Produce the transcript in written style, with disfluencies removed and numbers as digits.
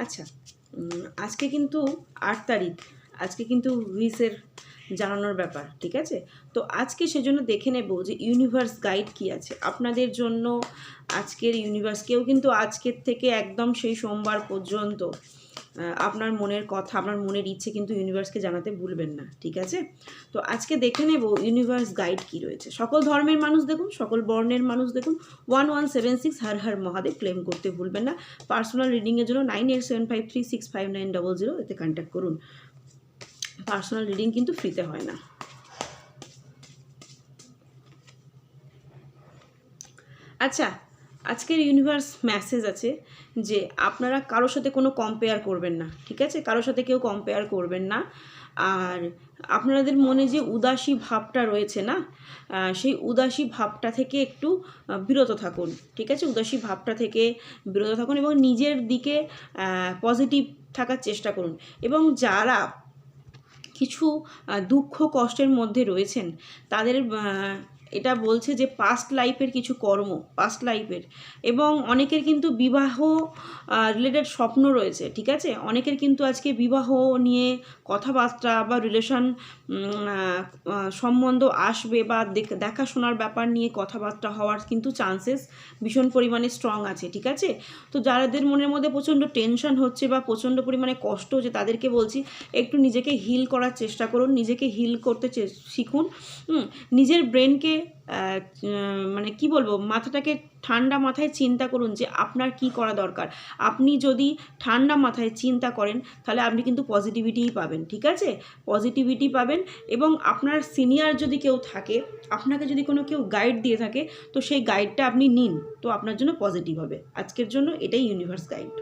আচ্ছা, আজকে কিন্তু ৮ তারিখ, আজকে কিন্তু উইশের জানানোর ব্যাপার, ঠিক আছে? তো আজকে সেজন্য দেখে নেব যে ইউনিভার্স গাইড কী আছে আপনাদের জন্য। আজকের ইউনিভার্স, কেউ কিন্তু আজকের থেকে একদম সেই সোমবার পর্যন্ত আপনার মনের কথা, আপনার মনের ইচ্ছে কিন্তু ইউনিভার্সকে জানাতে ভুলবেন না, ঠিক আছে? তো আজকে দেখে নেব ইউনিভার্স গাইড কী রয়েছে। সকল ধর্মের মানুষ দেখুন, সকল বর্ণের মানুষ দেখুন। 1176 হর হর মহাদেব ক্লেম করতে ভুলবেন না। পার্সোনাল রিডিংয়ের জন্য 9875365900 এতে কন্ট্যাক্ট করুন। পার্সোনাল রিডিং কিন্তু ফ্রিতে হয় না। আচ্ছা, আজকের ইউনিভার্স মেসেজ আছে যে আপনারা কারোর সাথে কোনো কম্পেয়ার করবেন না, ঠিক আছে? কারোর সাথে কেউ কম্পেয়ার করবেন না। আর আপনাদের মনে যে উদাসী ভাবটা রয়েছে না, সেই উদাসী ভাবটা থেকে একটু বিরত থাকুন, ঠিক আছে? উদাসী ভাবটা থেকে বিরত থাকুন এবং নিজের দিকে পজিটিভ থাকার চেষ্টা করুন। এবং যারা কিছু দুঃখ কষ্টের মধ্যে রয়েছেন তাদের এটা বলছে যে পাস্ট লাইফের কিছু কর্ম, পাস্ট লাইফের, এবং অনেকের কিন্তু বিবাহ রিলেটেড স্বপ্ন রয়েছে, ঠিক আছে? অনেকের কিন্তু আজকে বিবাহ নিয়ে কথাবার্তা বা রিলেশন সম্বন্ধ আসবে, বা দেখাশোনার ব্যাপার নিয়ে কথাবার্তা হওয়ার কিন্তু চান্সেস ভীষণ পরিমাণে স্ট্রং আছে, ঠিক আছে? তো যাদের মনের মধ্যে প্রচণ্ড টেনশন হচ্ছে বা প্রচণ্ড পরিমাণে কষ্ট হচ্ছে তাদেরকে বলছি একটু নিজেকে হিল করার চেষ্টা করুন, নিজেকে হিল করতে শিখুন। নিজের ব্রেনকে মানে কি বলবো, মাথাটাকে ঠান্ডা মাথায় চিন্তা করুন যে আপনার কি করা দরকার। আপনি যদি ঠান্ডা মাথায় চিন্তা করেন তাহলে আপনি কিন্তু পজিটিভিটিই পাবেন, ঠিক আছে? পজিটিভিটি পাবেন। এবং আপনার সিনিয়র যদি কেউ থাকে, আপনাকে যদি কেউ গাইড দিয়ে থাকে, তো সেই গাইডটা আপনি নিন, তো আপনার জন্য পজিটিভ হবে। আজকের জন্য এটাই ইউনিভার্স গাইড।